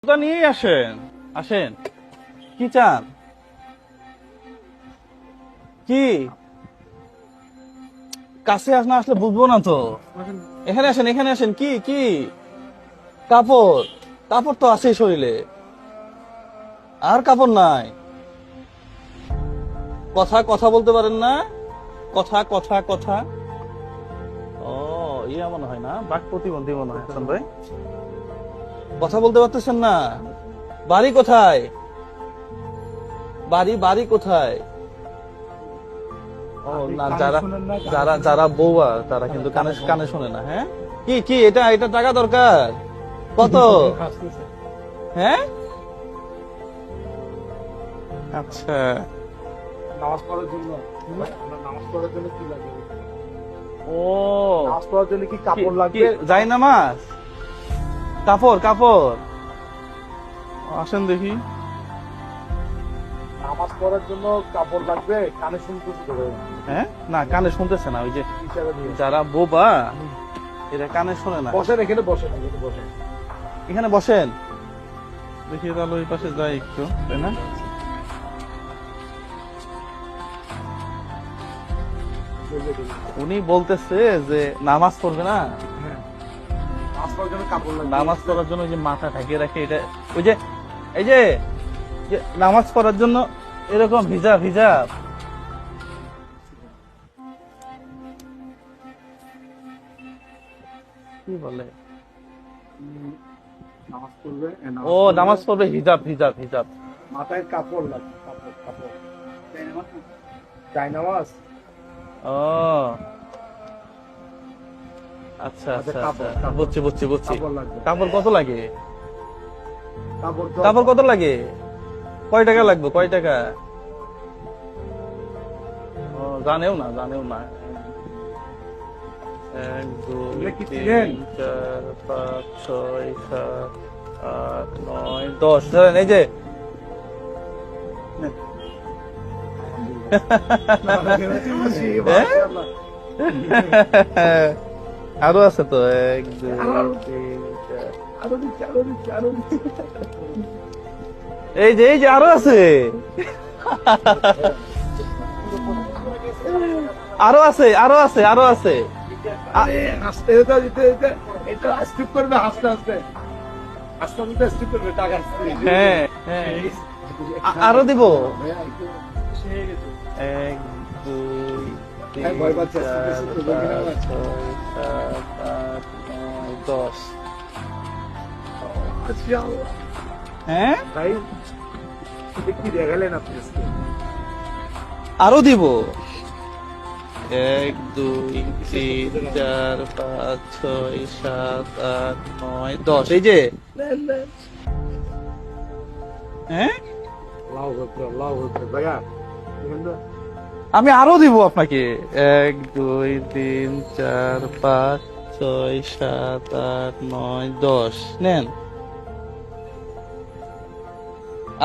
নিয়েই আসেন, আসেন। কি চান? কি কাছে না আসলে বুঝবো না তো। এখানে আসেন, এখানে আসেন। কি কি কাপড়? কাপড় তো আছে শরীরে, আর কাপড় নাই। কথা কথা বলতে পারেন না? কথা কথা কথা। ও ইয়া মনে হয় না, বাক প্রতিবন্ধী মনে হয় হাসান ভাই। কথা বলতে পারতেছেন না? বাড়ি কোথায়? বাড়ি বাড়ি কোথায়? ও না, যারা যারা যারা বউয়া তারা কিন্তু কানে কানে শোনে না। হ্যাঁ, কি কি এটা এটা টাকা দরকার কত? হ্যাঁ, আচ্ছা। নামাজ পড়ার জন্য নামাজ পড়ার জন্য কি লাগে? ও নামাজ পড়ার জন্য কি কাপড় লাগবে? যাই নামাজ, কাপড় কাপড়। আসেন দেখি। নামাজ পড়ার জন্য কাপড় লাগবে, কানে শুনতেছি তো ভাই। হ্যাঁ, না কানে শুনতেছে না। ওই যে ইশারা দিয়ে। যারা বোবা এরা কানে শোনে না। বসেন এখানে, বসেন এখানে, বসেন। এখানে বসেন দেখি, তাহলে ওই পাশে যাই একটু, তাই না? উনি বলতেছে যে নামাজ পড়বে না, হ্যাঁ। নামাজ পড়ার জন্য কাপড় লাগবে। নামাজ পড়ার জন্য ওই যে মাথা ঢাকিয়ে রাখে এটা, ওই যে এই যে যে নামাজ পড়ার জন্য এরকম ভিজা ভিজা। কি বলে? নামাজ পড়বে, ও নামাজ পড়বে, হিজাব হিজাব হিজাব। মাথায় কাপড় লাগবে, কাপড় কাপড়। জায়নামাজ। ও আচ্ছা আচ্ছা কাপড়, আচ্ছা, কাপড়। বুঝছি বুঝছি বুঝছি। কাপড় লাগবে। কাপড় কত লাগে? কাপড় কাপড় কত লাগে? কয় টাকা লাগবে, কয় টাকা? ও জানেও না, জানেও না। 1 2 এগুলো কি 3 চিনেন? 4 5 6 7 8 9 10। ধরেন এই যে আরো আছে তো, 1 2 3 4। আরো দিচ্ছি, আরো দিচ্ছি, আরো দিচ্ছি। এই যে এই যে আরো আছে, আরো আছে, আরো আছে, আরো আছে। আরে হাসতে এটা দিতে দিতে এটা স্কিপ করবে, হাসতে হাসতে আস্তে আস্তে স্কিপ করবে, টাকা আসবে। হ্যাঁ হ্যাঁ, আরো দিব। 1 2 হ্যাঁ, 3 ভয় পাচ্ছে, 4 আস্তে আস্তে 5 6 7 8 9 10। হ্যাঁ, ভাই এটা কি দেখালেন আপনি আজকে? আরো দিব। 1 2 3 4 5 6 7 8 9 10। এই যে হ্যাঁ, লাভ হচ্ছে, লাভ হচ্ছে ভাইয়া। এখানে আমি আরো দিব আপনাকে। 1 2 3 4 5 6 7 8 9 10। নেন,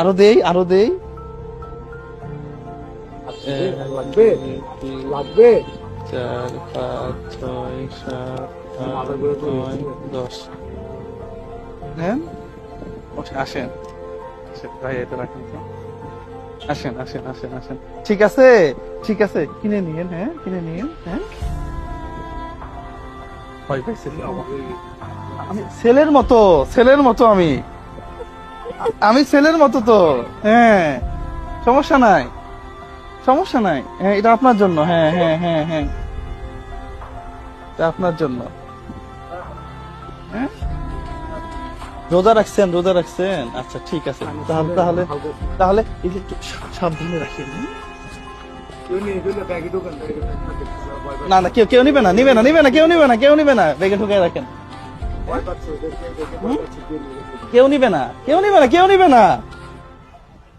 আরো দেই, আরো দেই। লাগবে, লাগবে। 4 5 6 7 8 9 10। নেন, আসেন আসেন, ভাই এটা রাখেন তো। আসেন আসেন আসেন আসেন। ঠিক আছে ঠিক আছে, কিনে নিয়েন। হ্যাঁ কিনে নিয়েন। হ্যাঁ, ভয় পাইছেন? আমি ছেলের মতো, ছেলের মতো আমি, আমি ছেলের মতো তো। হ্যাঁ, সমস্যা নাই, সমস্যা নাই। হ্যাঁ, এটা আপনার জন্য। হ্যাঁ হ্যাঁ হ্যাঁ হ্যাঁ, এটা আপনার জন্য। হ্যাঁ, রোজা রাখছেন, রোজা রাখছেন। আচ্ছা ঠিক আছে, তাহলে তাহলে তাহলে এই যে একটু সাবধানে রাখেন। কেউ নিয়ে গেলে ব্যাগে ঢোকান, ব্যাগে ঢোকান। না না, কেউ কেউ নিবে না, নিবে না, নিবে না, কেউ নিবে না, কেউ নিবে না। ব্যাগে ঢুকে রাখেন। ভয় পাচ্ছে, দেখে দেখে ভয় পাচ্ছে, কেউ নিয়ে গেছে। কেউ নিবে না, কেউ নিবে না, কেউ নিবে না।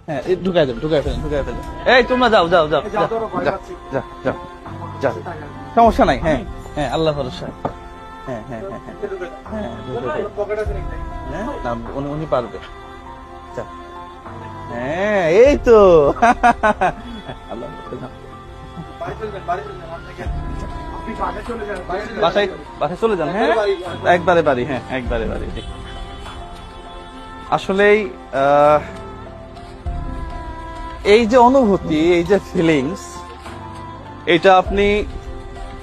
হ্যাঁ, ঢুকাই দেন, ঢুকাই ফেলেন, ঢুকাই ফেলেন। এই তোমরা যাও যাও যাও যাও, ধরো, ভয় যাও পাচ্ছি। যাও যাও যাও, সমস্যা নাই। হ্যাঁ হ্যাঁ, আল্লাহ ভরসা। হ্যাঁ হ্যাঁ হ্যাঁ হ্যাঁ হ্যাঁ, ঢুকে দেন। পকেট আছে নাকি? হ্যাঁ, না, উনি উনি পারবে। যাও। হ্যাঁ, এই তো। আল্লাহ ভরসা, যাও। বাড়ি চলবেন, বাড়ি চলবেন, আমার থেকে। আপনি বাসায় চলে যান, বাড়ি চলে যান। বাসায় বাসায় চলে যান। হ্যাঁ, একবারে বাড়ি। হ্যাঁ, একবারে বাড়ি। ঠিক। আসলেই এই যে অনুভূতি, এই যে ফিলিংস, এটা আপনি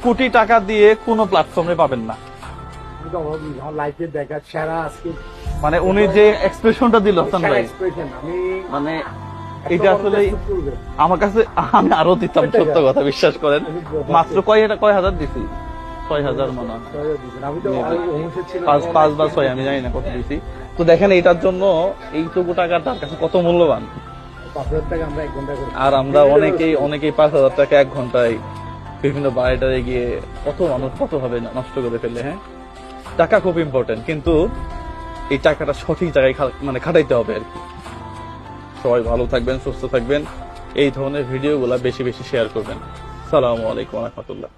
কোটি টাকা দিয়ে কোনো প্ল্যাটফর্মে পাবেন না। লাইফে দেখা সেরা আজকে মানে উনি যে এক্সপ্রেশনটা দিল হাসান ভাই, expression, আমি মানে এটা আসলে আমার কাছে, আমি আরো দিতাম, সত্য কথা বিশ্বাস করেন। মাত্র কয় হাজার দিছি, 6,000 মনে হয়, আমি তো অনুষ্ঠিত ছিল 5 বা 6, আমি জানি না কত দিছি। তো দেখেন এটার জন্য এইটুকু টাকা তার কাছে কত মূল্যবান। 5,000 টাকা আমরা 1 ঘন্টা করে আর আমরা অনেকেই 5,000 টাকা 1 ঘন্টায় বিভিন্ন বাড়িটারে গিয়ে কত মানুষ কত ভাবে নষ্ট করে ফেলে। হ্যাঁ, টাকা খুব ইম্পর্টেন্ট, কিন্তু এই টাকাটা সঠিক জায়গায় মানে খাটাইতে হবে আর কি। সবাই ভালো থাকবেন, সুস্থ থাকবেন, এই ধরনের ভিডিওগুলা বেশি বেশি শেয়ার করবেন। আসসালামু আলাইকুম ওয়া রাহমাতুল্লাহ।